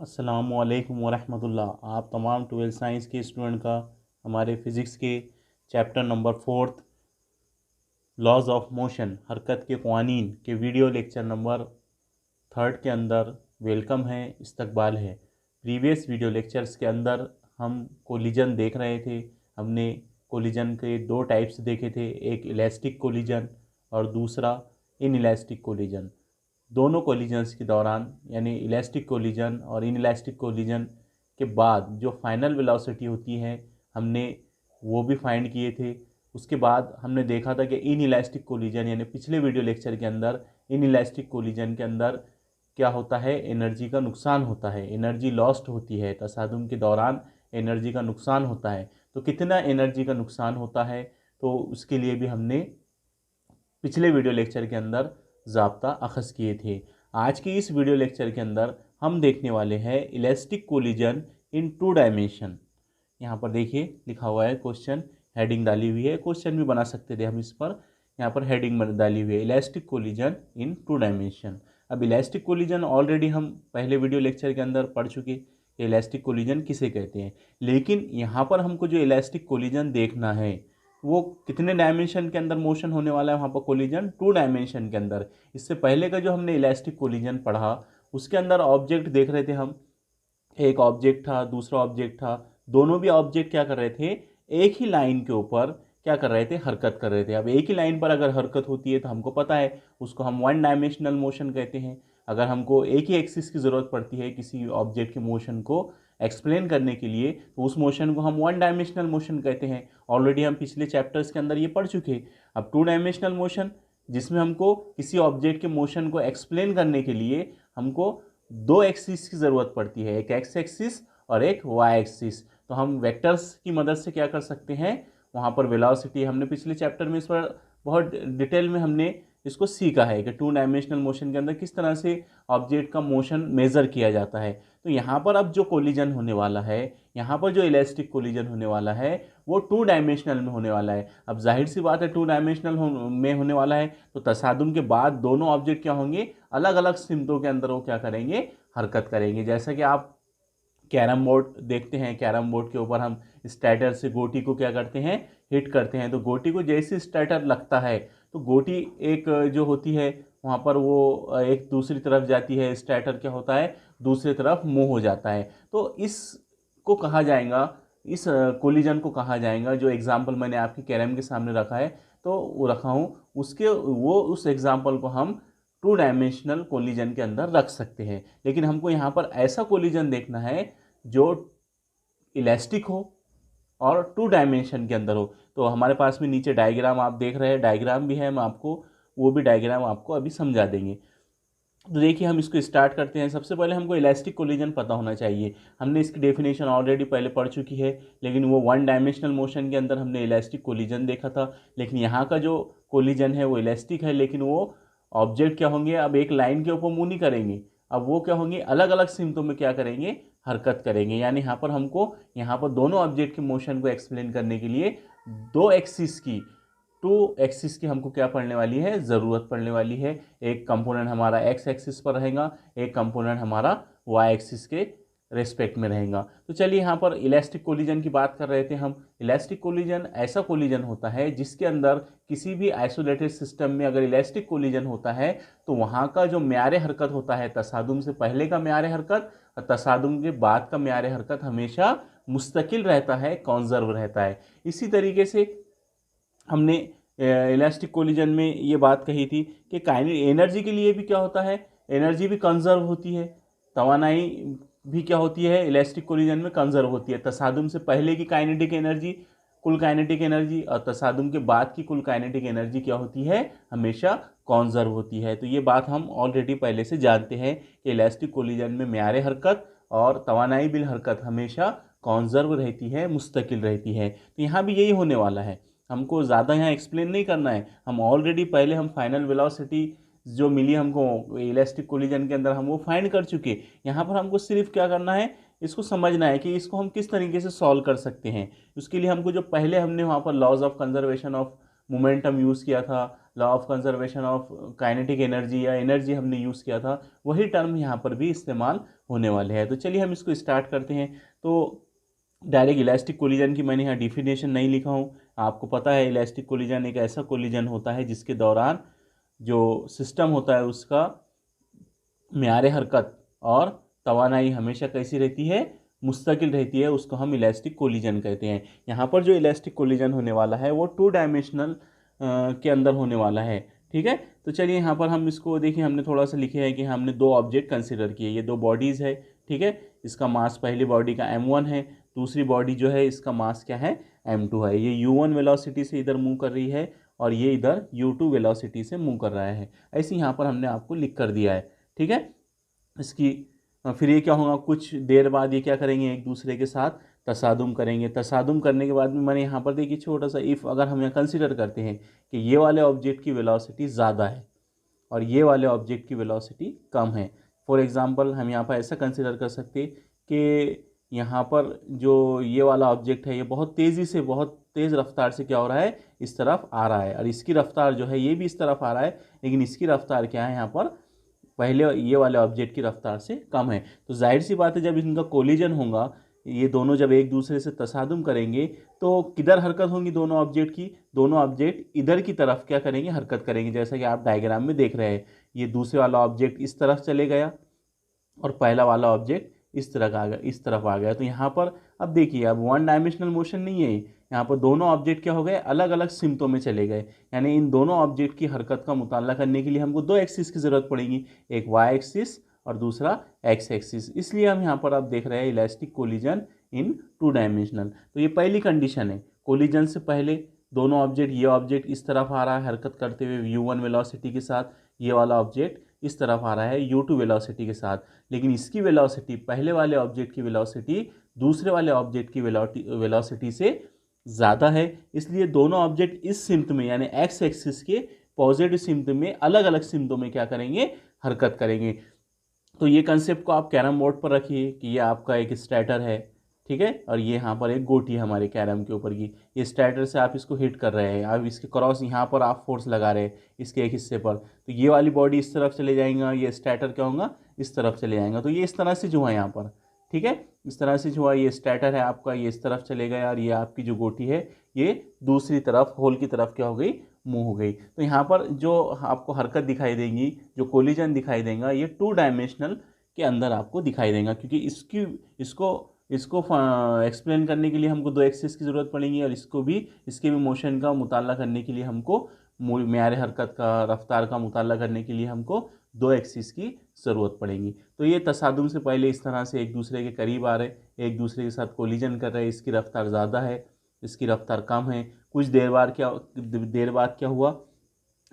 अस्सलामुअलैकुम वरहमतुल्लाह। आप तमाम 12th साइंस के स्टूडेंट का हमारे फ़िज़िक्स के chapter number 4 laws of motion हरकत के क़वानीन के वीडियो लेक्चर नंबर 3 के अंदर वेलकम है, इस्तकबाल है। प्रीवियस वीडियो लेक्चर्स के अंदर हम कोलिजन देख रहे थे। हमने कोलिजन के दो टाइप्स देखे थे, एक इलास्टिक कोलिजन और दूसरा इनइलास्टिक कोलिजन। दोनों कोलिजन्स के दौरान यानी इलास्टिक कोलिजन और इनइलास्टिक कोलिजन के बाद जो फाइनल वेलोसिटी होती है हमने वो भी फाइंड किए थे। उसके बाद हमने देखा था कि इनइलास्टिक कोलिजन यानी पिछले वीडियो लेक्चर के अंदर इनइलास्टिक कोलिजन के अंदर क्या होता है, एनर्जी का नुकसान होता है, एनर्जी लॉस्ट होती है, तसादुम के दौरान एनर्जी का नुकसान होता है। तो कितना एनर्जी का नुकसान होता है तो उसके लिए भी हमने पिछले वीडियो लेक्चर के अंदर ज़ाब्ता अखज़ किए थे। आज की इस वीडियो लेक्चर के अंदर हम देखने वाले हैं इलास्टिक कोलिजन इन 2 डायमेंशन। यहाँ पर देखिए लिखा हुआ है, क्वेश्चन हेडिंग डाली हुई है, क्वेश्चन भी बना सकते थे हम इस पर। यहाँ पर हेडिंग डाली हुई है इलास्टिक कोलिजन इन 2 डायमेंशन। अब इलास्टिक कोलिजन ऑलरेडी हम पहले वीडियो लेक्चर के अंदर पढ़ चुके कि इलास्टिक कोलिजन किसे कहते हैं, लेकिन यहाँ पर हमको जो इलास्टिक कोलिजन देखना है वो कितने डायमेंशन के अंदर मोशन होने वाला है, वहाँ पर कोलिजन 2 डायमेंशन के अंदर। इससे पहले का जो हमने इलास्टिक कोलिजन पढ़ा उसके अंदर ऑब्जेक्ट देख रहे थे हम, एक ऑब्जेक्ट था दूसरा ऑब्जेक्ट था, दोनों भी ऑब्जेक्ट क्या कर रहे थे, एक ही लाइन के ऊपर क्या कर रहे थे, हरकत कर रहे थे। अब एक ही लाइन पर अगर हरकत होती है तो हमको पता है उसको हम 1 डायमेंशनल मोशन कहते हैं। अगर हमको एक ही एक्सिस की ज़रूरत पड़ती है किसी ऑब्जेक्ट के मोशन को एक्सप्लेन करने के लिए तो उस मोशन को हम 1 डायमेंशनल मोशन कहते हैं। ऑलरेडी हम पिछले चैप्टर्स के अंदर ये पढ़ चुके। अब 2 डायमेंशनल मोशन जिसमें हमको किसी ऑब्जेक्ट के मोशन को एक्सप्लेन करने के लिए हमको 2 एक्सिस की ज़रूरत पड़ती है, एक एक्स एक्सिस और एक वाई एक्सिस। तो हम वेक्टर्स की मदद से क्या कर सकते हैं, वहाँ पर वेलोसिटी हमने पिछले चैप्टर में इस पर बहुत डिटेल में हमने इसको सीखा है कि 2 डायमेंशनल मोशन के अंदर किस तरह से ऑब्जेक्ट का मोशन मेज़र किया जाता है। तो यहाँ पर अब जो कोलिजन होने वाला है, यहाँ पर जो इलास्टिक कोलिजन होने वाला है वो 2 डायमेंशनल में होने वाला है। अब जाहिर सी बात है 2 डायमेंशनल में होने वाला है तो तसादुम के बाद दोनों ऑब्जेक्ट क्या होंगे, अलग अलग सिमतों के अंदर वो क्या करेंगे, हरकत करेंगे। जैसा कि आप कैरम बोर्ड देखते हैं, कैरम बोर्ड के ऊपर हम स्टैटर से गोटी को क्या करते हैं, हिट करते हैं। तो गोटी को जैसे स्टैटर लगता है तो गोटी एक जो होती है वहाँ पर वो एक दूसरी तरफ जाती है, स्टैटर क्या होता है दूसरी तरफ मूव हो जाता है। तो इसको कहा जाएगा, इस कोलिजन को कहा जाएगा, जो एग्जाम्पल मैंने आपके कैरम के सामने रखा है तो वो रखा हूँ उसके वो उस एग्जाम्पल को हम 2 डायमेंशनल कोलिजन के अंदर रख सकते हैं। लेकिन हमको यहाँ पर ऐसा कोलिजन देखना है जो इलास्टिक हो और 2 डायमेंशन के अंदर हो। तो हमारे पास में नीचे डायग्राम आप देख रहे हैं, डायग्राम भी है, हम आपको वो भी डायग्राम आपको अभी समझा देंगे। तो देखिए हम इसको स्टार्ट करते हैं। सबसे पहले हमको इलास्टिक कोलिजन पता होना चाहिए। हमने इसकी डेफिनेशन ऑलरेडी पहले पढ़ चुकी है, लेकिन वो 1 डायमेंशनल मोशन के अंदर हमने इलास्टिक कोलिजन देखा था। लेकिन यहाँ का जो कोलिजन है वो इलास्टिक है, लेकिन वो ऑब्जेक्ट क्या होंगे, अब एक लाइन के ऊपर मूव नहीं करेंगे, अब वो क्या होंगे, अलग अलग सिमतों में क्या करेंगे, हरकत करेंगे। यानी यहाँ पर दोनों ऑब्जेक्ट के मोशन को एक्सप्लेन करने के लिए 2 एक्सिस की हमको क्या पड़ने वाली है, ज़रूरत पड़ने वाली है। एक कंपोनेंट हमारा एक्स एक्सिस पर रहेगा, एक कंपोनेंट हमारा वाई एक्सिस के रेस्पेक्ट में रहेगा। तो चलिए यहाँ पर इलास्टिक कोलिजन की बात कर रहे थे हम। इलास्टिक कोलिजन ऐसा कोलिजन होता है जिसके अंदर किसी भी आइसोलेटेड सिस्टम में अगर इलास्टिक कोलिजन होता है तो वहाँ का जो म्यार हरकत होता है, तसादुम से पहले का म्यार हरकत और तसादुम के बाद का म्यार हरकत हमेशा मुस्तकिल रहता है, कॉन्जर्व रहता है। इसी तरीके से हमने इलास्टिक कोलिजन में ये बात कही थी कि काइनेटिक एनर्जी के लिए भी क्या होता है, एनर्जी भी कंजर्व होती है, तवानाई भी क्या होती है, इलास्टिक कोलिजन में कंजर्व होती है। तसादुम से पहले की काइनेटिक एनर्जी, कुल काइनेटिक एनर्जी, और तसादुम के बाद की कुल काइनेटिक एनर्जी क्या होती है, हमेशा कॉन्जर्व होती है। तो ये बात हम ऑलरेडी पहले से जानते हैं कि इलास्टिक कोलिजन में म्यार हरकत और तवानाई बिल हरकत हमेशा कॉन्जर्व रहती है, मुस्तकिल रहती है। तो यहाँ भी यही होने वाला है। हमको ज़्यादा यहाँ एक्सप्लेन नहीं करना है, हम ऑलरेडी पहले हम फाइनल वेलोसिटी जो मिली हमको इलास्टिक कोलिजन के अंदर हम वो फाइंड कर चुके। यहाँ पर हमको सिर्फ क्या करना है, इसको समझना है कि इसको हम किस तरीके से सॉल्व कर सकते हैं। उसके लिए हमको जो पहले हमने वहाँ पर laws of conservation of momentum use किया था, law of conservation of kinetic energy या एनर्जी हमने यूज़ किया था, वही टर्म यहाँ पर भी इस्तेमाल होने वाले हैं। तो चलिए हम इसको स्टार्ट करते हैं। तो डायरेक्ट इलास्टिक कोलिजन की मैंने यहाँ डिफिनेशन नहीं लिखा हूँ। आपको पता है इलास्टिक कोलिजन एक ऐसा कोलिजन होता है जिसके दौरान जो सिस्टम होता है उसका म्यार हरकत और तवानाई हमेशा कैसी रहती है, मुस्तकिल रहती है, उसको हम इलास्टिक कोलिजन कहते हैं। यहाँ पर जो इलास्टिक कोलिजन होने वाला है वो 2 डायमेंशनल के अंदर होने वाला है। ठीक है, तो चलिए यहाँ पर हम इसको देखिए, हमने थोड़ा सा लिखे है कि हमने 2 ऑब्जेक्ट कंसिडर किए, ये 2 बॉडीज़ है। ठीक है, इसका मास पहली बॉडी का m1 है, दूसरी बॉडी जो है इसका मास क्या है, m2 है। ये u1 वेलोसिटी से इधर मूव कर रही है और ये इधर u2 वेलोसिटी से मूव कर रहा है। ऐसे यहाँ पर हमने आपको लिख कर दिया है। ठीक है, इसकी फिर ये क्या होगा, कुछ देर बाद ये क्या करेंगे, एक दूसरे के साथ तसादुम करेंगे। तसादुम करने के बाद में मैंने यहाँ पर देखिए छोटा सा इफ़, अगर हम यहाँ कंसिडर करते हैं कि ये वाले ऑब्जेक्ट की वेलोसिटी ज़्यादा है और ये वाले ऑब्जेक्ट की वेलोसिटी कम है। फॉर एग्जांपल हम यहाँ पर ऐसा कंसिडर कर सकते कि यहाँ पर जो ये वाला ऑब्जेक्ट है ये बहुत तेज़ी से, बहुत तेज़ रफ्तार से क्या हो रहा है, इस तरफ आ रहा है, और इसकी रफ्तार जो है ये भी इस तरफ आ रहा है, लेकिन इसकी रफ्तार क्या है यहाँ पर पहले ये वाले ऑब्जेक्ट की रफ्तार से कम है। तो जाहिर सी बात है जब इनका कोलिजन होगा, ये दोनों जब एक दूसरे से तसादुम करेंगे तो किधर हरकत होंगी दोनों ऑब्जेक्ट की, दोनों ऑब्जेक्ट इधर की तरफ क्या करेंगे, हरकत करेंगे। जैसा कि आप डायग्राम में देख रहे हैं, ये दूसरे वाला ऑब्जेक्ट इस तरफ चले गया और पहला वाला ऑब्जेक्ट इस तरफ आ गया, इस तरफ आ गया। तो यहाँ पर अब देखिए, अब 1 डायमेंशनल मोशन नहीं है, यहाँ पर दोनों ऑब्जेक्ट क्या हो गए, अलग अलग सिमतों में चले गए। यानी इन दोनों ऑब्जेक्ट की हरकत का मुताला करने के लिए हमको 2 एक्सिस की ज़रूरत पड़ेगी, एक वाई एक्सिस और दूसरा एक्स एक्सिस। इसलिए हम यहाँ पर आप देख रहे हैं इलास्टिक कोलिजन इन 2 डायमेंशनल। तो ये पहली कंडीशन है, कोलिजन से पहले दोनों ऑब्जेक्ट, ये ऑब्जेक्ट इस तरफ आ रहा है हरकत करते हुए u1 वेलोसिटी के साथ, ये वाला ऑब्जेक्ट इस तरफ आ रहा है u2 वेलोसिटी के साथ, लेकिन इसकी वेलोसिटी, पहले वाले ऑब्जेक्ट की वेलोसिटी दूसरे वाले ऑब्जेक्ट की वेलोसिटी से ज़्यादा है। इसलिए दोनों ऑब्जेक्ट इस सिमत में, यानी एक्स एक्सिस के पॉजिटिव सिमत में, अलग अलग सिमतों में क्या करेंगे, हरकत करेंगे। तो ये कंसेप्ट को आप कैरम बोर्ड पर रखिए कि ये आपका एक स्टैटर है, ठीक है, और ये यहाँ पर एक गोटी है हमारे कैरम के ऊपर की, ये स्टैटर से आप इसको हिट कर रहे हैं, आप इसके क्रॉस यहाँ पर आप फोर्स लगा रहे हैं इसके एक हिस्से पर, तो ये वाली बॉडी इस तरफ चले जाएगा, ये स्टैटर क्या होगा, इस तरफ चले जाएगा। तो ये इस तरह से जो है यहाँ पर, ठीक है, इस तरह से जो है ये स्टैटर है आपका, ये इस तरफ चले गया और ये आपकी जो गोटी है ये दूसरी तरफ होल की तरफ क्या हो गई, मूव हो गई। तो यहाँ पर जो आपको हरकत दिखाई देंगी, जो कोलिजन दिखाई देगा, ये 2 डायमेंशनल के अंदर आपको दिखाई देगा, क्योंकि इसको एक्सप्लेन करने के लिए हमको 2 एक्सिस की ज़रूरत पड़ेगी और इसके भी मोशन का मुताला करने के लिए हमको, म्यार हरकत का, रफ्तार का मुताला करने के लिए हमको 2 एक्सिस की ज़रूरत पड़ेगी। तो ये तसादुम से पहले इस तरह से एक दूसरे के करीब आ रहे, एक दूसरे के साथ कोलिजन कर रहे, इसकी रफ्तार ज़्यादा है, इसकी रफ्तार कम है। कुछ देर बाद क्या हुआ,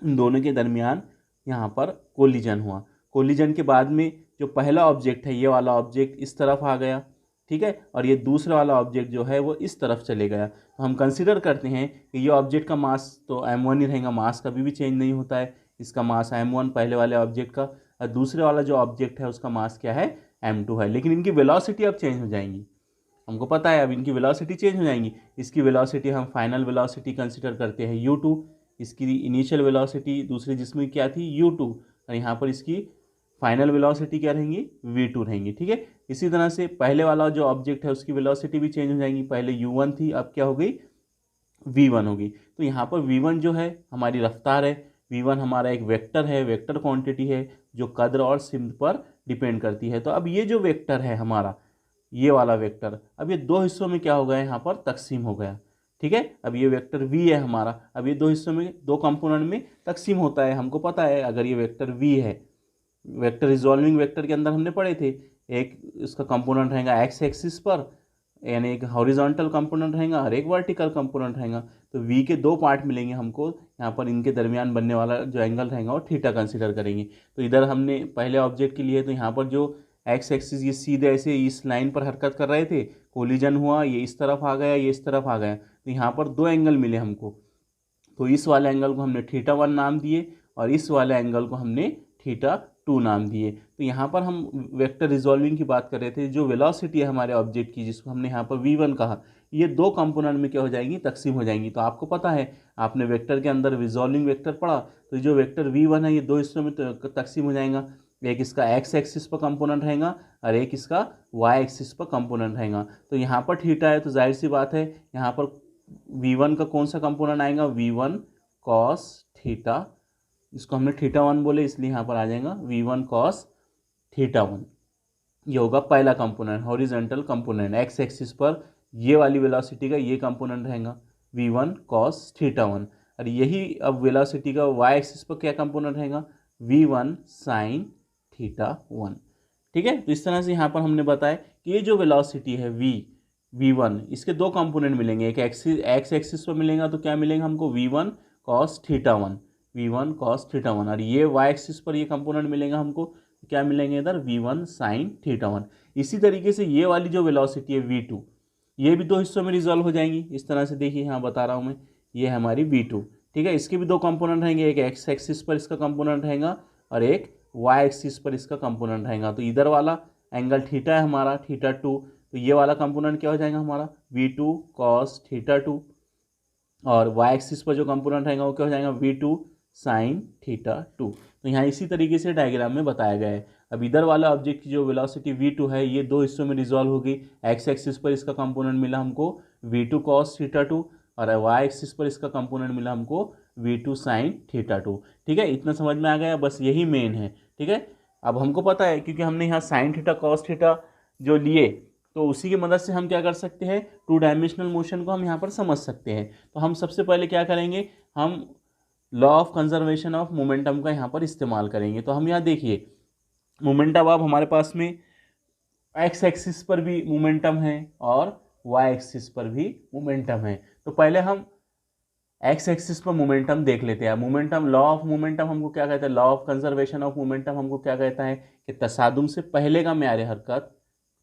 इन दोनों के दरमियान यहाँ पर कोलिजन हुआ। कोलिजन के बाद में जो पहला ऑब्जेक्ट है, ये वाला ऑब्जेक्ट इस तरफ आ गया, ठीक है, और ये दूसरा वाला ऑब्जेक्ट जो है वो इस तरफ चले गया। तो हम कंसिडर करते हैं कि ये ऑब्जेक्ट का मास तो m1 ही रहेगा, मास कभी भी चेंज नहीं होता है, इसका मास m1 पहले वाले ऑब्जेक्ट का, और दूसरे वाला जो ऑब्जेक्ट है उसका मास क्या है, m2 है। लेकिन इनकी वेलोसिटी अब चेंज हो जाएंगी, हमको पता है अब इनकी वेलोसिटी चेंज हो जाएंगी। इसकी वेलोसिटी हम फाइनल वेलोसिटी कंसिडर करते हैं u2, इसकी इनिशियल वेलोसिटी दूसरे जिस्म की क्या थी, u2, और यहाँ पर इसकी फाइनल वेलोसिटी क्या रहेंगी, v2 रहेंगी। ठीक है, इसी तरह से पहले वाला जो ऑब्जेक्ट है उसकी वेलोसिटी भी चेंज हो जाएंगी, पहले u1 थी, अब क्या हो गई, v1 होगी। तो यहाँ पर v1 जो है हमारी रफ्तार है, v1 हमारा एक वेक्टर है, वेक्टर क्वांटिटी है जो कद्र और सिमत पर डिपेंड करती है। तो अब ये जो वेक्टर है हमारा, ये वाला वेक्टर, अब ये 2 हिस्सों में क्या हो गया, यहाँ पर तकसीम हो गया। ठीक है, अब ये वेक्टर v है हमारा, अब ये 2 हिस्सों में, 2 कंपोनेंट में तकसीम होता है। हमको पता है अगर ये वेक्टर v है, वेक्टर रिजॉल्विंग वेक्टर के अंदर हमने पढ़े थे, एक इसका कंपोनेंट रहेगा एक्स एक्सिस पर, यानी एक हॉरिजॉन्टल कंपोनेंट रहेगा और एक वर्टिकल कंपोनेंट रहेगा। तो v के 2 पार्ट मिलेंगे हमको, यहाँ पर इनके दरमियान बनने वाला जो एंगल रहेगा वो थीटा कंसिडर करेंगे। तो इधर हमने पहले ऑब्जेक्ट के लिए, तो यहाँ पर जो एक्स एक्सिस ये सीधे ऐसे इस लाइन पर हरकत कर रहे थे, कोलिजन हुआ, ये इस तरफ आ गया, ये इस तरफ आ गया, तो यहाँ पर 2 एंगल मिले हमको। तो इस वाले एंगल को हमने θ1 नाम दिए और इस वाले एंगल को हमने θ2 नाम दिए। तो यहाँ पर हम वेक्टर रिजॉल्विंग की बात कर रहे थे, जो वेलोसिटी है हमारे ऑब्जेक्ट की, जिसको हमने यहाँ पर v1 कहा, ये दो कंपोनेंट में क्या हो जाएंगी, तकसीम हो जाएंगी। तो आपको पता है, आपने वेक्टर के अंदर रिजॉल्विंग वेक्टर पढ़ा, तो जो वेक्टर v1 है ये दो हिस्सों में तकसीम हो जाएगा। एक इसका x एक्सिस पर कंपोनेंट रहेगा और एक इसका y एक्सिस पर कंपोनेंट रहेगा। तो यहाँ पर थीटा है तो जाहिर सी बात है यहाँ पर v1 का कौन सा कंपोनेंट आएगा, v1 cos थीटा, इसको हमने थीटा 1 बोले इसलिए यहाँ पर आ जाएगा v1 cos थीटा 1। ये होगा पहला component, horizontal component, x axis पर ये वाली वेलोसिटी का ये कंपोनेंट रहेगा v1 cos थीटा 1। और यही अब वेलोसिटी का y एक्सिस पर क्या कंपोनेंट रहेगा, v1 sin थीटा 1। ठीक है, तो इस तरह से यहाँ पर हमने बताया कि ये जो वेलोसिटी है v1 इसके दो कंपोनेंट मिलेंगे, एक एक्स एक्सिस पर मिलेगा तो क्या मिलेगा हमको v1 cos theta 1, v1 cos theta 1, और ये y एक्सिस पर ये कंपोनेंट मिलेगा हमको, क्या मिलेंगे इधर v1 sin थीटा 1। इसी तरीके से ये वाली जो वेलोसिटी है v2, ये भी दो हिस्सों में रिजॉल्व हो जाएंगी। इस तरह से देखिए यहाँ बता रहा हूँ मैं, ये है हमारी v2। ठीक है, इसके भी दो कंपोनेंट रहेंगे, एक एक्स एक्सिस पर इसका कंपोनेंट रहेगा और एक वाई एक्सिस पर इसका कंपोनेंट रहेगा। तो इधर वाला एंगल थीटा है हमारा थीटा 2, तो ये वाला कंपोनेंट क्या हो जाएगा हमारा v2 cos थीटा 2, और वाई एक्सिस पर जो कंपोनेंट रहेगा वो क्या हो जाएगा v2 sin थीटा 2। तो यहाँ इसी तरीके से डायग्राम में बताया गया है। अब इधर वाला ऑब्जेक्ट की जो वेलोसिटी v2 है ये दो हिस्सों में रिजॉल्व होगी। एक्स एक्सिस पर इसका कंपोनेंट मिला हमको v2 cos थीटा 2, और वाई एक्सिस पर इसका कंपोनेंट मिला हमको v2 sin थीटा 2। ठीक है, इतना समझ में आ गया, बस यही मेन है। ठीक है, अब हमको पता है क्योंकि हमने यहाँ sin थीटा cos थीटा जो लिए, तो उसी की मदद से हम क्या कर सकते हैं, टू डायमेंशनल मोशन को हम यहाँ पर समझ सकते हैं। तो हम सबसे पहले क्या करेंगे, हम law of conservation of momentum का यहाँ पर इस्तेमाल करेंगे। तो हम यहाँ देखिए मोमेंटम अब हमारे पास में एक्स एक्सिस पर भी मोमेंटम है और वाई एक्सिस पर भी मोमेंटम है। तो पहले हम एक्स एक्सिस पर मोमेंटम देख लेते हैं। मोमेंटम, लॉ ऑफ मोमेंटम हमको क्या कहता है, law of conservation of momentum हमको क्या कहता है कि तसादुम से पहले का म्यार हरकत,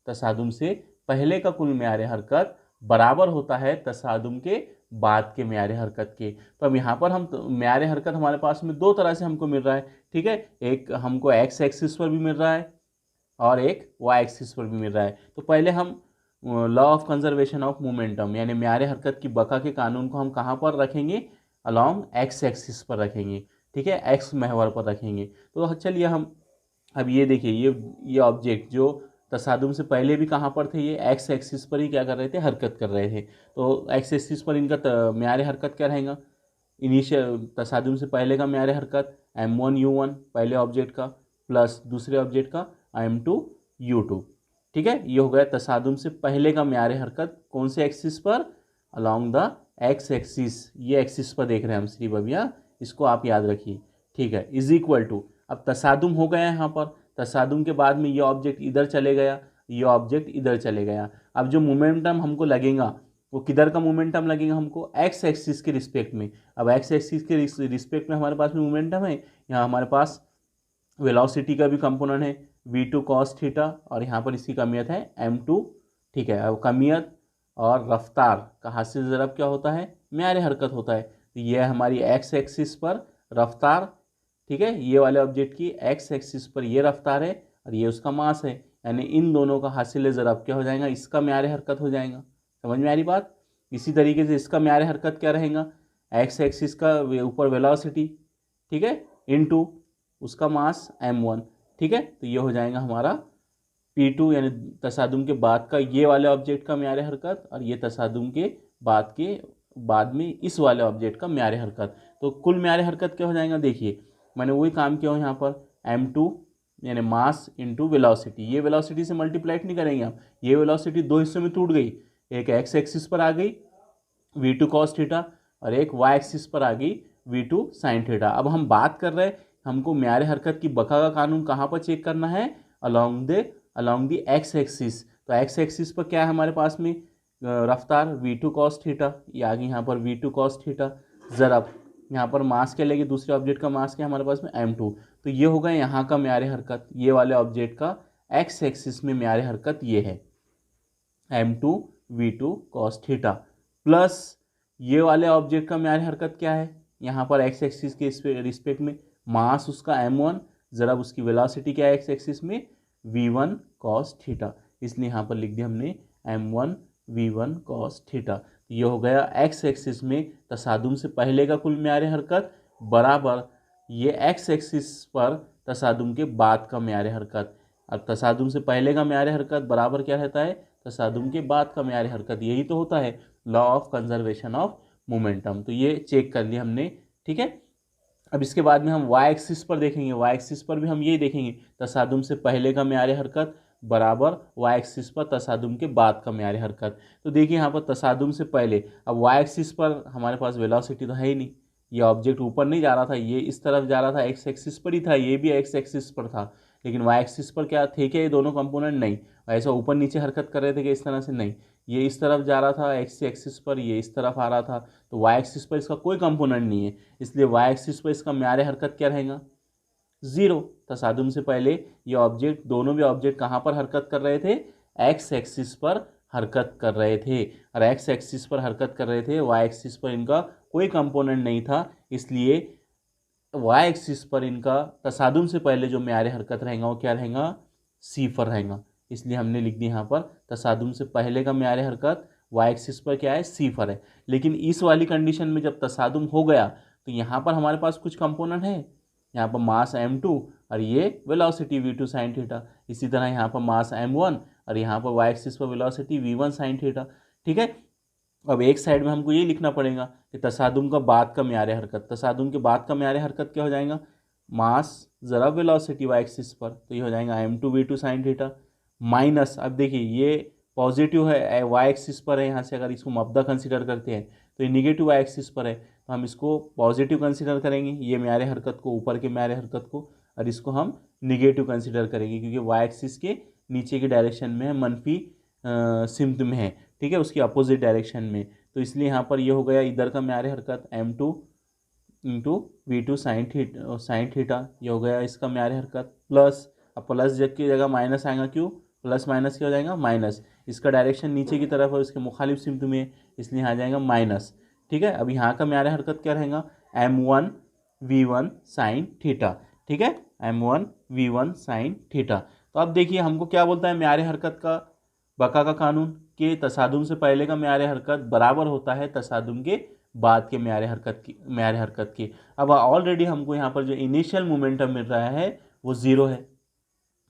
तसादुम से पहले का कुल म्यार हरकत बराबर होता है तसादुम के बाद के म्यार हरकत के। तो अब यहाँ पर हम म्यार हरकत हमारे पास में दो तरह से हमको मिल रहा है। ठीक है, एक हमको एक्स एक्सिस पर भी मिल रहा है और एक वाई एक्सिस पर भी मिल रहा है। तो पहले हम law of conservation of momentum यानी म्यार हरकत की बका के कानून को हम कहाँ पर रखेंगे, अलॉन्ग एक्स एक्सिस पर रखेंगे। ठीक है, एक्स महवर पर रखेंगे। तो चलिए हम अब ये देखिए, ये ऑब्जेक्ट जो तसादुम से पहले भी कहाँ पर थे, ये एक्स एक्सिस पर ही क्या कर रहे थे, हरकत कर रहे थे। तो एक्स एक्सिस पर इनका म्यार हरकत क्या रहेगा, इनिशियल तसादुम से पहले का म्यार हरकत m1u1 पहले ऑब्जेक्ट का प्लस दूसरे ऑब्जेक्ट का m2u2। ठीक है, ये हो गया तसादुम से पहले का म्यार हरकत कौन से एक्सिस पर, अलॉन्ग द एक्स एक्सिस। ये एक्सिस पर देख रहे हैं हम सिर्फ अभी, इसको आप याद रखिए। ठीक है, इज इक्वल टू, अब तसादुम हो गया यहाँ पर, तसादुम के बाद में ये ऑब्जेक्ट इधर चले गया, ये ऑब्जेक्ट इधर चले गया। अब जो मोमेंटम हमको लगेगा वो किधर का मोमेंटम लगेगा हमको, एक्स एक्सिस के रिस्पेक्ट में। अब एक्स एक्सिस के रिस्पेक्ट में हमारे पास में मोमेंटम है, यहाँ हमारे पास वेलोसिटी का भी कंपोनेंट है v2 cos थीटा, और यहाँ पर इसकी कमियत है m2। ठीक है, अब कमियत और रफ्तार का हासिल ज़रब क्या होता है, म्यार हरकत होता है। तो ये है हमारी एक्स एक्सिस पर रफ्तार। ठीक है, ये वाले ऑब्जेक्ट की एक्स एक्सिस पर ये रफ्तार है और ये उसका मास है, यानी इन दोनों का हासिल ज़रब क्या हो जाएगा, इसका म्यार हरकत हो जाएगा। समझ में आ रही बात। इसी तरीके से इसका म्यार हरकत क्या रहेगा, एक्स एक्सिस का ऊपर वेलोसिटी, ठीक है, इनटू उसका मास m1। ठीक है, तो ये हो जाएगा हमारा p2 यानी तसादुम के बाद का ये वाले ऑब्जेक्ट का म्यार हरकत, और ये तसादुम के बाद में इस वाले ऑब्जेक्ट का म्यार हरकत। तो कुल म्यार हरकत क्या हो जाएगा, देखिए मैंने वही काम किया हूँ यहाँ पर, m2 यानी मास इंटू वेलोसिटी। ये वेलोसिटी से मल्टीप्लाइट नहीं करेंगे हम, ये वेलोसिटी दो हिस्सों में टूट गई, एक एक्स एक्सिस पर आ गई v2 cos थीटा और एक वाई एक्सिस पर आ गई v2 sin थीटा। अब हम बात कर रहे हैं हमको म्यार हरकत की बका का कानून कहाँ पर चेक करना है, अलॉन्ग द एक्स एक्सिस। तो एक्स एक्सिस पर क्या है हमारे पास में रफ्तार v2 cos थीटा, ये आ गई यहाँ पर v2 cos थीटा, ज़रब यहाँ पर मास क्या लेगी, दूसरे ऑब्जेक्ट का मास क्या हमारे पास में m2। तो ये हो गया यहाँ का म्यार हरकत, ये वाले ऑब्जेक्ट का एक्स एक्सिस में म्यार हरकत ये है m2 v2 cos theta, plus ये वाले ऑब्जेक्ट का म्यार हरकत क्या है, यहाँ पर एक्स एक्सिस के रिस्पेक्ट में मास उसका m1, ज़रब उसकी वेलोसिटी क्या है एक्स एक्सिस में v1 cos थीटा, इसलिए यहाँ पर लिख दिया हमने m1 v1 cos थीटा। ये हो गया एक्स एक्सिस में तसादुम से पहले का कुल म्यार हरकत बराबर ये एक्स एक्सिस पर तसादुम के बाद का म्यार हरकत। अब तसादुम से पहले का म्यार हरकत बराबर क्या रहता है, तसादुम के बाद का म्यार हरकत। यही तो होता है law of conservation of momentum. तो ये चेक कर लिया हमने, ठीक है। अब इसके बाद में हम वाई एक्सिस पर देखेंगे, वाई एक्सिस पर भी हम यही देखेंगे तसादुम से पहले का म्यार हरकत बराबर वाई एक्सिस पर तसादुम के बाद का म्यार हरकत। तो देखिए यहाँ पर तसादुम से पहले, अब वाई एक्सिस पर हमारे पास वेलोसिटी तो है ही नहीं, ये ऑब्जेक्ट ऊपर नहीं जा रहा था, ये इस तरफ जा रहा था, एक्स एक्सिस पर ही था, ये भी एक्स एक्सिस पर था। लेकिन वाई एक्सिस पर क्या थे क्या ये दोनों कंपोनेंट, नहीं। ऐसा ऊपर नीचे हरकत कर रहे थे कि इस तरह से, नहीं। ये इस तरफ जा रहा था एक्स एक्सिस पर, ये इस तरफ आ रहा था, तो वाई एक्सिस पर इसका कोई कंपोनेंट नहीं है, इसलिए वाई एक्सिस पर इसका म्यार हरकत क्या रहेगा, जीरो। तसादुम से पहले ये ऑब्जेक्ट, दोनों भी ऑब्जेक्ट कहाँ पर हरकत कर रहे थे, एक्स एक्सिस पर हरकत कर रहे थे, और एक्स एक्सिस पर हरकत कर रहे थे, वाई एक्सिस पर इनका कोई कंपोनेंट नहीं था, इसलिए वाई एक्सिस पर इनका तसादुम से पहले जो म्यार हरकत रहेगा वो क्या रहेगा, सी पर रहेगा। इसलिए हमने लिख दिया यहाँ पर तसादुम से पहले का म्यार हरकत वाई एक्सिस पर क्या है, सी पर है। लेकिन इस वाली कंडीशन में जब तसादुम हो गया तो यहाँ पर हमारे पास कुछ कंपोनेंट है, यहाँ पर मास m2 और ये वेलोसिटी v2 साइन थीटा। इसी तरह यहाँ पर मास m1 और यहाँ पर वाई एक्सिस पर वेलोसिटी v1 साइन थीटा, ठीक है। अब एक साइड में हमको ये लिखना पड़ेगा कि तसादुम का बाद का म्यार हरकत, तसादुम के बाद का म्यार हरकत क्या हो जाएगा, मास ज़रा वेलोसिटी वाई एक्सिस पर, तो ये हो जाएगा m2 v2 sine theta minus, अब देखिए ये पॉजिटिव है वाई एक्सिस पर है, यहाँ से अगर इसको मब्दा कंसिडर करते हैं तो ये निगेटिव वाई एक्सिस पर है, तो हम इसको पॉजिटिव कंसिडर करेंगे, ये म्यार हरकत को, ऊपर के म्यार हरकत को, और इसको हम निगेटिव कंसिडर करेंगे क्योंकि वाई एक्सिस के नीचे की डायरेक्शन में है, मनफी सिम्त में है, ठीक है, उसकी अपोजिट डायरेक्शन में। तो इसलिए यहाँ पर ये हो गया इधर का म्यार हरकत m2 into v2 sine theta, ये हो गया इसका म्यार हरकत, प्लस, अब प्लस जब की जगह माइनस आएगा, क्यों, प्लस माइनस क्या हो जाएगा, माइनस, इसका डायरेक्शन नीचे की तरफ है, उसके मुखालिफ सिम्त में, इसलिए यहाँ आ जाएगा माइनस, ठीक है। अब यहाँ का म्यार हरकत क्या रहेगा, m1 v1 साइन थीटा, ठीक है, m1 v1 साइन थीटा। तो अब देखिए हमको क्या बोलता है म्यार हरकत का बका का कानून, कि तसादुम से पहले का म्यार हरकत बराबर होता है तसादुम के बाद के म्यार हरकत की। अब ऑलरेडी हमको यहाँ पर जो इनिशियल मोमेंटम मिल रहा है वो ज़ीरो है,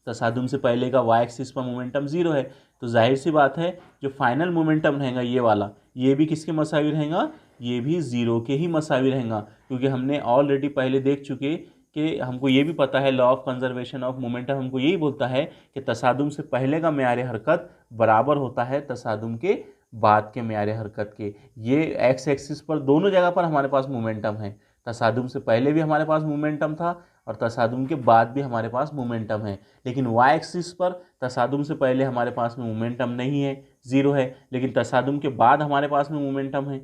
तसादुम से पहले का वाई एक्सिस पर मोमेंटम ज़ीरो है, तो जाहिर सी बात है जो फाइनल मोमेंटम रहेगा ये वाला, ये भी किसके मसावी रहेगा, ये भी ज़ीरो के ही मसावी रहेगा, क्योंकि हमने ऑलरेडी पहले देख चुके कि हमको ये भी पता है law of conservation of momentum हमको यही बोलता है कि तसादुम से पहले का म्यार हरकत बराबर होता है तसादुम के बाद के म्यार हरकत के। ये एक्स एक्सिस पर दोनों जगह पर हमारे पास मोमेंटम है, तसादुम से पहले भी हमारे पास मोमेंटम था और तसादुम के बाद भी हमारे पास मोमेंटम है। लेकिन वाई एक्सिस पर तसादुम से पहले हमारे पास में मोमेंटम नहीं है, ज़ीरो है, लेकिन तसादुम के बाद हमारे पास में मोमेंटम है,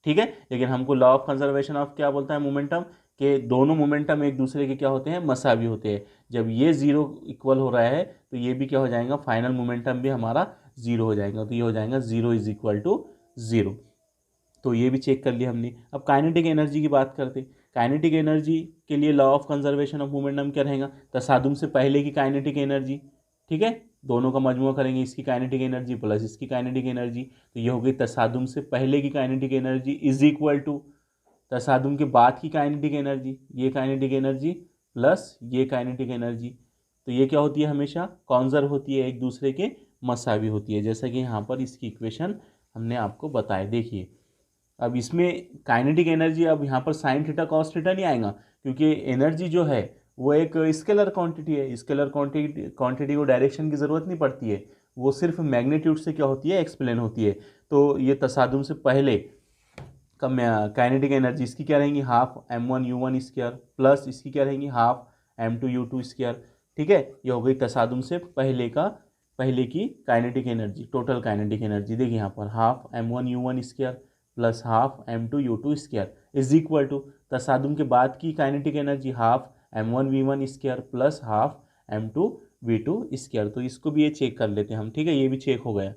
ठीक है। लेकिन हमको लॉ ऑफ कंजर्वेशन ऑफ क्या बोलता है मोमेंटम, के दोनों मोमेंटम एक दूसरे के क्या होते हैं, मसावी होते हैं। जब ये ज़ीरो इक्वल हो रहा है तो ये भी क्या हो जाएगा, फाइनल मोमेंटम भी हमारा ज़ीरो हो जाएगा, तो ये हो जाएगा zero is equal to zero. तो ये भी चेक कर लिया हमने। अब काइनेटिक एनर्जी की बात करते, काइनेटिक एनर्जी के लिए law of conservation of momentum क्या रहेगा, तसादुम से पहले की काइनेटिक एनर्जी, ठीक है, दोनों का मजमूआ करेंगे, इसकी काइनेटिक एनर्जी प्लस इसकी काइनेटिक एनर्जी, तो ये हो गई तसादुम से पहले की kinetic energy is equal to तसादुम के बाद की काइनेटिक एनर्जी, ये काइनेटिक एनर्जी प्लस ये काइनेटिक एनर्जी। तो ये क्या होती है, हमेशा कॉन्जर्व होती है, एक दूसरे के मसावी होती है, जैसा कि यहाँ पर इसकी इक्वेशन हमने आपको बताया। देखिए अब इसमें काइनेटिक एनर्जी, अब यहाँ पर साइन थीटा कॉस थीटा नहीं आएगा, क्योंकि एनर्जी जो है वो एक स्केलर क्वांटिटी है, स्केलर क्वांटिटी को डायरेक्शन की ज़रूरत नहीं पड़ती है, वो सिर्फ मैग्नीट्यूड से क्या होती है, एक्सप्लेन होती है। तो ये तसादुम से पहले का काइनेटिक एनर्जी इसकी क्या रहेंगी, half m1 u1 square plus इसकी क्या रहेंगी, हाफ m2 u2 स्क्वायर, ठीक है। ये हो गई तसादुम से पहले की kinetic energy, total kinetic energy. देखिए यहाँ पर half m1 u1 square plus half m2 u2 square is equal to तसादुम के बाद की kinetic energy, half m1 v1 square plus half m2 v2 square. तो इसको भी ये चेक कर लेते हैं हम, ठीक है, ये भी चेक हो गया,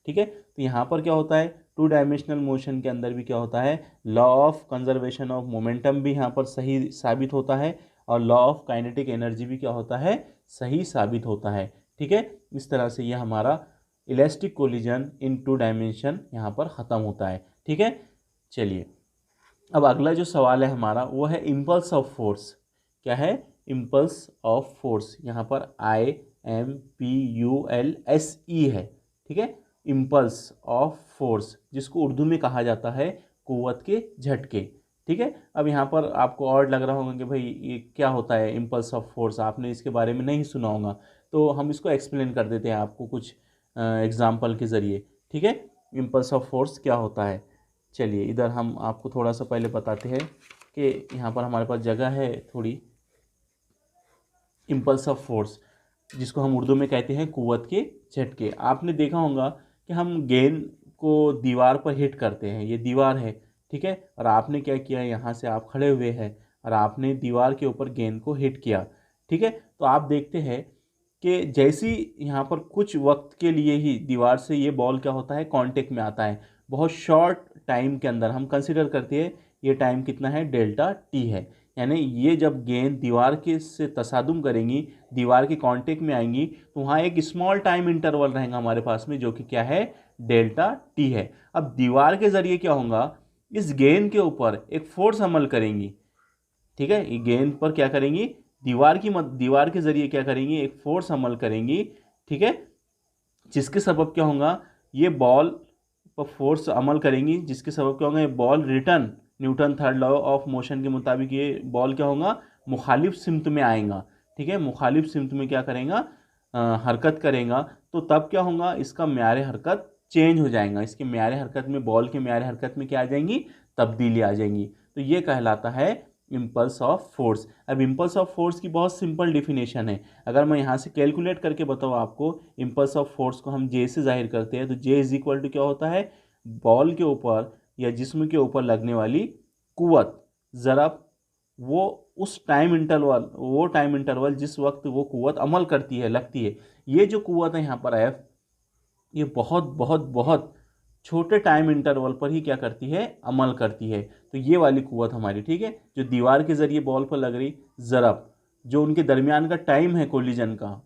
ठीक है। तो यहाँ पर क्या होता है, टू डायमेंशनल मोशन के अंदर भी क्या होता है, law of conservation of momentum भी यहाँ पर सही साबित होता है, और लॉ ऑफ काइनेटिक एनर्जी भी क्या होता है, सही साबित होता है, ठीक है। इस तरह से ये हमारा इलास्टिक कोलिजन इन 2 डायमेंशन यहाँ पर ख़त्म होता है। ठीक है, चलिए अब अगला जो सवाल है हमारा वो है इम्पल्स ऑफ फोर्स। क्या है? Impulse of force. यहाँ पर IMPULSE है। ठीक है, इम्पल्स ऑफ फोर्स, जिसको उर्दू में कहा जाता है कुव्वत के झटके। ठीक है, अब यहाँ पर आपको और लग रहा होगा कि भाई ये क्या होता है इम्पल्स ऑफ फोर्स, आपने इसके बारे में नहीं सुना होगा, तो हम इसको एक्सप्लेन कर देते हैं आपको कुछ एग्जाम्पल के ज़रिए। ठीक है, इम्पल्स ऑफ फोर्स क्या होता है। चलिए इधर हम आपको थोड़ा सा पहले बताते हैं कि यहाँ पर हमारे पास जगह है थोड़ी। इम्पल्स ऑफ फोर्स, जिसको हम उर्दू में कहते हैं कुव्वत के झटके। आपने देखा होगा कि हम गेंद को दीवार पर हिट करते हैं, ये दीवार है। ठीक है, और आपने क्या किया, यहाँ से आप खड़े हुए हैं और आपने दीवार के ऊपर गेंद को हिट किया। ठीक है, तो आप देखते हैं कि जैसी यहाँ पर कुछ वक्त के लिए ही दीवार से ये बॉल क्या होता है, कांटेक्ट में आता है। बहुत शॉर्ट टाइम के अंदर हम कंसिडर करते हैं ये टाइम कितना है, डेल्टा टी है। यानी ये जब गेंद दीवार के से तसादुम करेंगी, दीवार के कांटेक्ट में आएंगी, तो वहाँ एक स्मॉल टाइम इंटरवल रहेगा हमारे पास में, जो कि क्या है, डेल्टा टी है। अब दीवार के ज़रिए क्या होगा, इस गेंद के ऊपर एक फोर्स अमल करेंगी। ठीक है, ये गेंद पर क्या करेंगी, दीवार के ज़रिए क्या करेंगी, एक फोर्स अमल करेंगी। ठीक है, जिसके सबब क्या होगा, ये बॉल पर फोर्स अमल करेंगी, जिसके सबब क्या होगा, ये ball return Newton third law of motion के मुताबिक ये बॉल क्या होगा, मुखालिफ सिमत में आएगा। ठीक है, मुखालिफ सिमत में क्या करेगा, हरकत करेगा। तो तब क्या होगा, इसका म्यार हरकत चेंज हो जाएगा। इसके म्यार हरकत में, बॉल के म्यार हरकत में क्या आ जाएंगी, तब्दीली आ जाएंगी। तो ये कहलाता है इम्पल्स ऑफ फोर्स। अब इम्पल्स ऑफ फोर्स की बहुत सिंपल डिफिनेशन है। अगर मैं यहाँ से कैलकुलेट करके बताऊँ आपको, इम्पल्स ऑफ फोर्स को हम जे से जाहिर करते हैं, तो जे इज इक्वल टू क्या होता है, बॉल के ऊपर या जिस्म के ऊपर लगने वाली कुव्वत ज़रब वो टाइम इंटरवल जिस वक्त वो कुव्वत अमल करती है, लगती है। ये जो कुव्वत है यहाँ पर एफ, ये बहुत बहुत बहुत छोटे टाइम इंटरवल पर ही क्या करती है, अमल करती है। तो ये वाली कुव्वत हमारी, ठीक है, जो दीवार के ज़रिए बॉल पर लग रही ज़रब, जो उनके दरमियान का टाइम है कोलिजन का,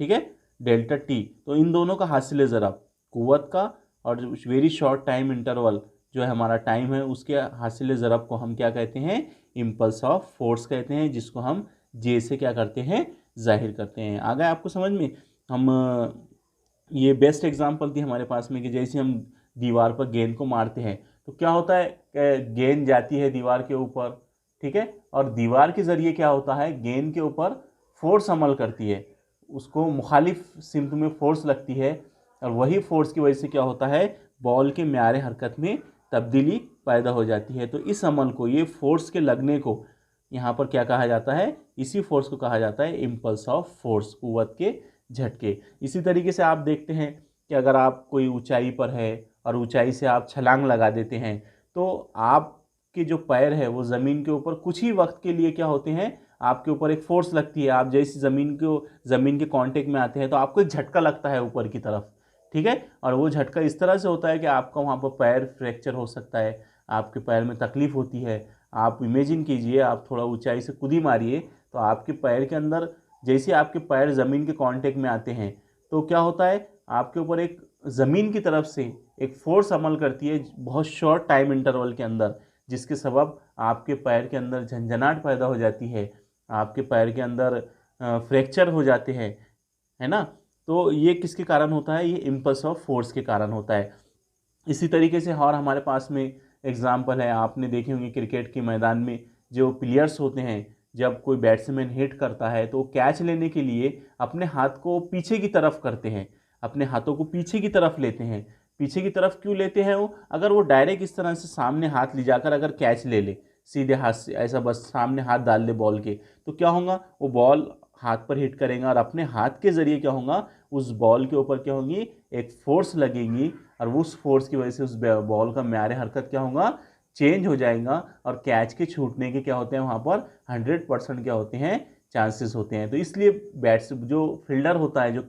ठीक है, डेल्टा टी, तो इन दोनों का हासिल ज़रब कुव्वत का और वेरी शॉर्ट टाइम इंटरवल जो है हमारा टाइम है, उसके हासिल ज़रब को हम क्या कहते हैं, इम्पल्स ऑफ फोर्स कहते हैं, जिसको हम जे से क्या करते हैं, जाहिर करते हैं। आ गए आपको समझ में। हम ये बेस्ट एग्जांपल थी हमारे पास में कि जैसे हम दीवार पर गेंद को मारते हैं तो क्या होता है, गेंद जाती है दीवार के ऊपर, ठीक है, और दीवार के ज़रिए क्या होता है, गेंद के ऊपर फोर्स अमल करती है, उसको मुखालिफ सिमत में फोर्स लगती है, और वही फोर्स की वजह से क्या होता है, बॉल के म्यार हरकत में तब्दीली पैदा हो जाती है। तो इस अमल को, ये फोर्स के लगने को यहाँ पर क्या कहा जाता है, इसी फोर्स को कहा जाता है इम्पल्स ऑफ फोर्स, कुव्वत के झटके। इसी तरीके से आप देखते हैं कि अगर आप कोई ऊंचाई पर है और ऊंचाई से आप छलांग लगा देते हैं, तो आपके जो पैर है वो ज़मीन के ऊपर कुछ ही वक्त के लिए क्या होते हैं, आपके ऊपर एक फोर्स लगती है। आप जैसे ज़मीन के कांटेक्ट में आते हैं तो आपको एक झटका लगता है ऊपर की तरफ, ठीक है, और वो झटका इस तरह से होता है कि आपका वहाँ पर पैर फ्रैक्चर हो सकता है, आपके पैर में तकलीफ़ होती है। आप इमेजिन कीजिए, आप थोड़ा ऊंचाई से कूदी मारिए तो आपके पैर के अंदर, जैसे आपके पैर ज़मीन के कांटेक्ट में आते हैं तो क्या होता है, आपके ऊपर एक ज़मीन की तरफ से एक फोर्स अमल करती है बहुत शॉर्ट टाइम इंटरवल के अंदर, जिसके सबब आपके पैर के अंदर झंझनाहट पैदा हो जाती है, आपके पैर के अंदर फ्रैक्चर हो जाते हैं, है ना। तो ये किसके कारण होता है, ये इम्पल्स ऑफ फोर्स के कारण होता है। इसी तरीके से और हमारे पास में एग्जाम्पल है, आपने देखे होंगे क्रिकेट के मैदान में जो प्लेयर्स होते हैं, जब कोई बैट्समैन हिट करता है तो कैच लेने के लिए अपने हाथ को पीछे की तरफ करते हैं, अपने हाथों को पीछे की तरफ लेते हैं। पीछे की तरफ क्यों लेते हैं वो, अगर वो डायरेक्ट इस तरह से सामने हाथ ले जाकर अगर कैच ले ले, सीधे हाथ से ऐसा बस सामने हाथ डाल दे बॉल के, तो क्या होगा, वो बॉल हाथ पर हिट करेगा और अपने हाथ के ज़रिए क्या होगा, उस बॉल के ऊपर क्या होगी, एक फोर्स लगेगी, और उस फोर्स की वजह से उस बॉल का म्यार हरकत क्या होगा, चेंज हो जाएगा, और कैच के छूटने के क्या होते हैं वहाँ पर 100% क्या होते हैं, चांसेस होते हैं। तो इसलिए जो फील्डर होता है, जो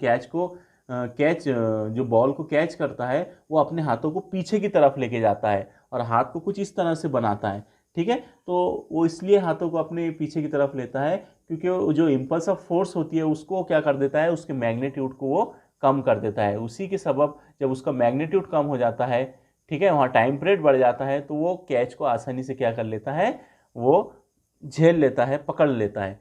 जो बॉल को कैच करता है, वो अपने हाथों को पीछे की तरफ लेके जाता है और हाथ को कुछ इस तरह से बनाता है, ठीक है। तो वो इसलिए हाथों को अपने पीछे की तरफ लेता है क्योंकि वो जो इम्पल्स ऑफ फोर्स होती है उसको क्या कर देता है, उसके मैग्नीट्यूड को वो कम कर देता है। उसी के सबब जब उसका मैग्नीट्यूड कम हो जाता है, ठीक है, वहाँ टाइम पीरियड बढ़ जाता है, तो वो कैच को आसानी से क्या कर लेता है, वो झेल लेता है, पकड़ लेता है।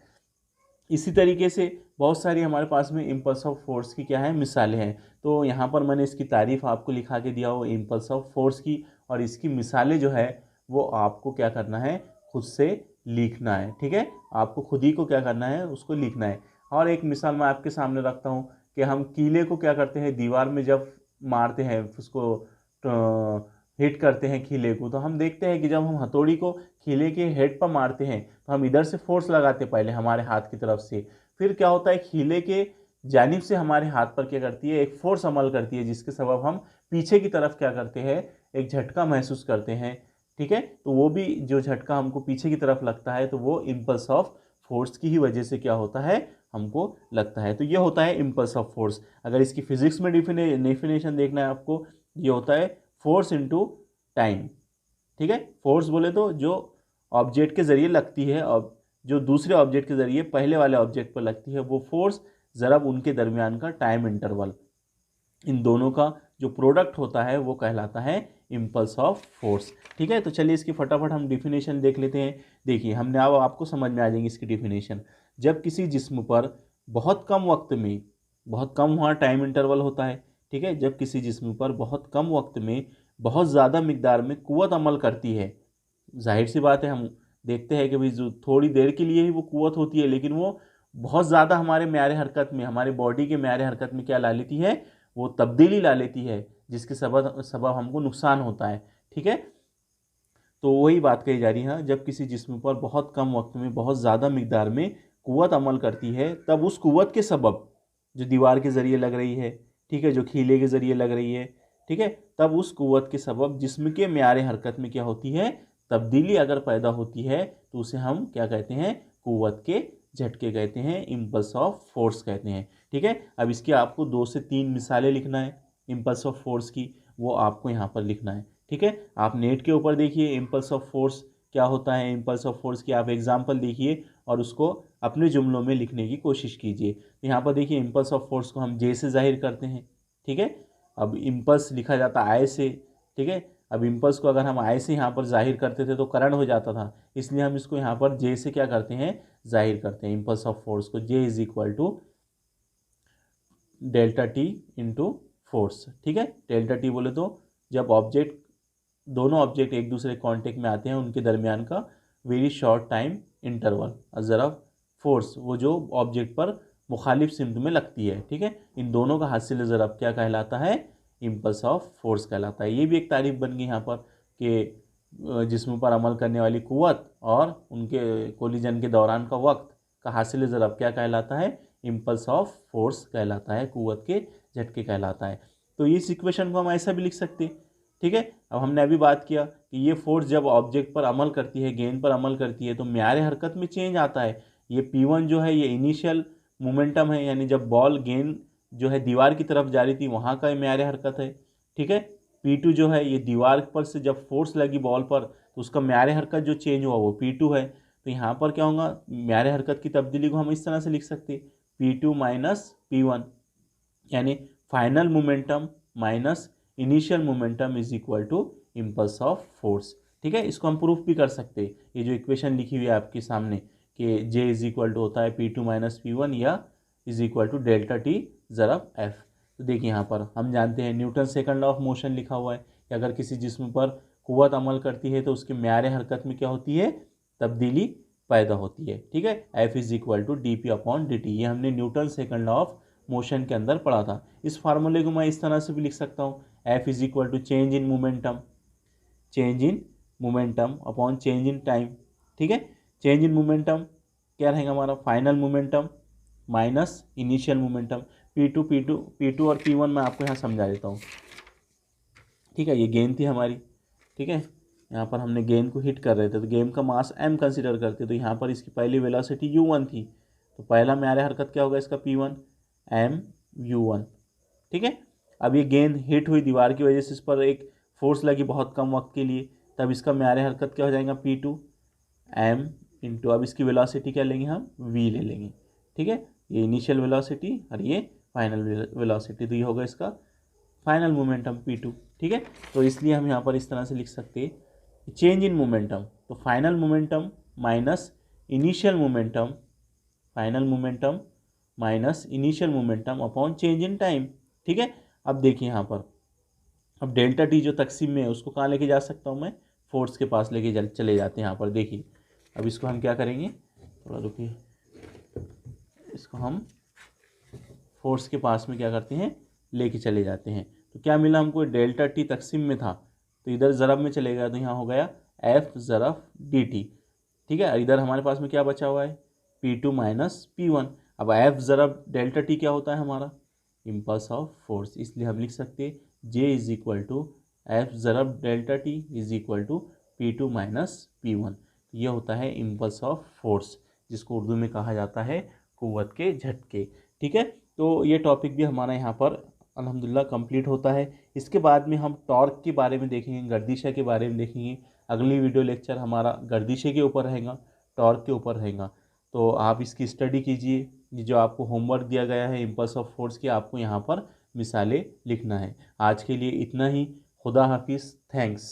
इसी तरीके से बहुत सारी हमारे पास में इम्पल्स ऑफ फोर्स की क्या है, मिसालें हैं। तो यहाँ पर मैंने इसकी तारीफ आपको लिखा के दिया हो इम्पल्स ऑफ फोर्स की, और इसकी मिसालें जो है वो आपको क्या करना है, खुद से लिखना है। ठीक है, आपको खुद ही को क्या करना है, उसको लिखना है। और एक मिसाल मैं आपके सामने रखता हूँ कि हम कीले को क्या करते हैं, दीवार में जब मारते हैं, उसको हिट करते हैं खीले को, तो हम देखते हैं कि जब हम हथौड़ी को खीले के हेड पर मारते हैं तो हम इधर से फोर्स लगाते पहले हमारे हाथ की तरफ से, फिर क्या होता है, खीले के जानिब से हमारे हाथ पर क्या करती है, एक फोर्स अमल करती है, जिसके सबब हम पीछे की तरफ क्या करते हैं, एक झटका महसूस करते हैं। ठीक है, तो वो भी जो झटका हमको पीछे की तरफ लगता है, तो वो इम्पल्स ऑफ फोर्स की ही वजह से क्या होता है, हमको लगता है। तो ये होता है इम्पल्स ऑफ फोर्स। अगर इसकी फिजिक्स में डेफिनेशन देखना है आपको, ये होता है फोर्स इनटू टाइम। ठीक है, फोर्स बोले तो जो ऑब्जेक्ट के ज़रिए लगती है और जो दूसरे ऑब्जेक्ट के ज़रिए पहले वाले ऑब्जेक्ट पर लगती है, वो फोर्स ज़रब उनके दरमियान का टाइम इंटरवल, इन दोनों का जो प्रोडक्ट होता है वो कहलाता है इम्पल्स ऑफ फोर्स। ठीक है, तो चलिए इसकी फटाफट हम डिफिनेशन देख लेते हैं। देखिए, हमने अब आपको समझ में आ जाएंगी इसकी डिफिनेशन। जब किसी जिस्म पर बहुत कम वक्त में, बहुत कम वहाँ टाइम इंटरवल होता है, ठीक है, जब किसी जिस्म पर बहुत कम वक्त में बहुत ज़्यादा मिकदार में कुव्वत अमल करती है, जाहिर सी बात है, हम देखते हैं कि भाई जो थोड़ी देर के लिए ही वो कुव्वत होती है, लेकिन वो बहुत ज़्यादा हमारे म्यार हरकत में, हमारे बॉडी के म्यार हरकत में क्या ला लेती है, वो तब्दीली ला लेती है, जिसके सबब हमको नुकसान होता है। ठीक है, तो वही बात कही जा रही है, जब किसी जिस्म पर बहुत कम वक्त में बहुत ज़्यादा मिकदार में कुव्वत अमल करती है, तब उस कुव्वत के सबब जो दीवार के ज़रिए लग रही है, ठीक है, जो खीले के ज़रिए लग रही है, ठीक है, तब उस कुव्वत के सबब जिस्म के म्यार हरकत में क्या होती है, तब्दीली अगर पैदा होती है, तो उसे हम क्या कहते हैं, कुव्वत के झटके कहते हैं, इम्पल्स ऑफ फोर्स कहते हैं। ठीक है, अब इसकी आपको 2 से 3 मिसालें लिखना है इम्पल्स ऑफ फोर्स की, वो आपको यहाँ पर लिखना है। ठीक है, आप नेट के ऊपर देखिए इम्पल्स ऑफ फोर्स क्या होता है, इम्पल्स ऑफ फोर्स की आप एग्जाम्पल देखिए और उसको अपने जुमलों में लिखने की कोशिश कीजिए। तो यहाँ पर देखिए इम्पल्स ऑफ फोर्स को हम जे से जाहिर करते हैं। ठीक है, अब इम्पल्स लिखा जाता है आई से। ठीक है, अब इम्पल्स को अगर हम आई से यहाँ पर जाहिर करते थे तो करंट हो जाता था, इसलिए हम इसको यहाँ पर जे से क्या करते हैं, जाहिर करते हैं इम्पल्स ऑफ फोर्स को। J is equal to delta T into force. ठीक है, डेल्टा टी बोले तो जब ऑब्जेक्ट, दोनों ऑब्जेक्ट एक दूसरे कांटेक्ट में आते हैं, उनके दरमियान का वेरी शॉर्ट टाइम इंटरवल, ज़रा फोर्स वो जो ऑब्जेक्ट पर मुखालिफ सिमत में लगती है। ठीक है, इन दोनों का हासिल ज़रब क्या कहलाता है, इम्पल्स ऑफ फोर्स कहलाता है। ये भी एक तारीफ बन गई यहाँ पर कि जिस्म पर अमल करने वाली कुव्वत और उनके कोलिजन के दौरान का वक्त का हासिल ज़रब क्या कहलाता है, इम्पल्स ऑफ फोर्स कहलाता है, कुव्वत के झटके कहलाता है। तो इस इक्वेशन को हम ऐसा भी लिख सकते हैं। ठीक है, अब हमने अभी बात किया कि ये फोर्स जब ऑब्जेक्ट पर अमल करती है, गेंद पर अमल करती है, तो म्यार हरकत में चेंज आता है। ये P1 जो है ये इनिशियल मोमेंटम है, यानी जब बॉल गेंद जो है दीवार की तरफ जा रही थी वहाँ का म्यार हरकत है। ठीक है, P2 जो है ये दीवार पर से जब फोर्स लगी बॉल पर तो उसका म्यार हरकत जो चेंज हुआ वो P2 है। तो यहाँ पर क्या होगा, म्यार हरकत की तब्दीली को हम इस तरह से लिख सकते हैं, P2 माइनस P1, यानी final momentum minus initial momentum is equal to impulse of force. ठीक है, इसको हम प्रूफ भी कर सकते हैं। ये जो इक्वेशन लिखी हुई है आपके सामने कि जे इज इक्वल टू होता है P2 माइनस P1 या is equal to delta T ज़रब एफ। तो देखिए यहाँ पर हम जानते हैं Newton second law of motion लिखा हुआ है कि अगर किसी जिस्म पर कुव्वत अमल करती है तो उसके म्यार हरकत में क्या होती है, तब्दीली पैदा होती है। ठीक है, F is equal to D P upon D T, ये हमने Newton second law of motion के अंदर पढ़ा था। इस फार्मूले को मैं इस तरह से भी लिख सकता हूँ, F is equal to change in momentum, change in momentum upon change in time. ठीक है, चेंज इन मोमेंटम क्या रहेगा हमारा, final momentum minus initial momentum. P2 और P1 मैं आपको यहाँ समझा देता हूँ। ठीक है, ये गेंद थी हमारी। ठीक है, यहाँ पर हमने गेंद को हिट कर रहे थे, तो गेंद का मास m कंसिडर करते, तो यहाँ पर इसकी पहली वेलोसिटी u1 थी, तो पहला म्यार हरकत क्या होगा इसका, P1 m u1। ठीक है, अब ये गेंद हिट हुई दीवार की वजह से, इस पर एक फोर्स लगी बहुत कम वक्त के लिए, तब इसका म्यार हरकत क्या हो जाएगा, P2 m इंटू, अब इसकी वेलोसिटी क्या लेंगे हम, v ले लेंगे। ठीक है, ये इनिशियल वेलोसिटी और ये फाइनल वेलोसिटी। तो ये होगा इसका फाइनल मोमेंटम P2। ठीक है, तो इसलिए हम यहाँ पर इस तरह से लिख सकते हैं चेंज इन मोमेंटम, तो final momentum minus initial momentum, final momentum minus initial momentum upon change in time. ठीक है, अब देखिए यहाँ पर, अब डेल्टा टी जो तकसीम में है उसको कहाँ लेके जा सकता हूँ मैं, फोर्स के पास लेके चले जाते हैं। यहाँ पर देखिए, अब इसको हम क्या करेंगे, थोड़ा रुकिए, इसको हम फोर्स के पास में क्या करते हैं, लेके चले जाते हैं। तो क्या मिला हमको, डेल्टा टी तकसीम में था तो इधर ज़रब में चले गया, तो यहाँ हो गया एफ ज़रब डी टी। ठीक है, इधर हमारे पास में क्या बचा हुआ है, P2 माइनस P1। अब एफ ज़रब डेल्टा टी क्या होता है हमारा, इम्पल्स ऑफ फोर्स, इसलिए हम लिख सकते हैं J is equal to F ज़रब delta T is equal to P2 minus P1। ये होता है इम्पल्स ऑफ फोर्स, जिसको उर्दू में कहा जाता है कुव्वत के झटके। ठीक है, तो ये टॉपिक भी हमारा यहाँ पर अल्हम्दुलिल्लाह कंप्लीट होता है। इसके बाद में हम टॉर्क के बारे में देखेंगे, गर्दिशा के बारे में देखेंगे। अगली वीडियो लेक्चर हमारा गर्दिशे के ऊपर रहेगा, टॉर्क के ऊपर रहेगा। तो आप इसकी स्टडी कीजिए। ये जो आपको होमवर्क दिया गया है इम्पल्स ऑफ फोर्स की, आपको यहाँ पर मिसालें लिखना है। आज के लिए इतना ही। खुदा हाफिज़, थैंक्स।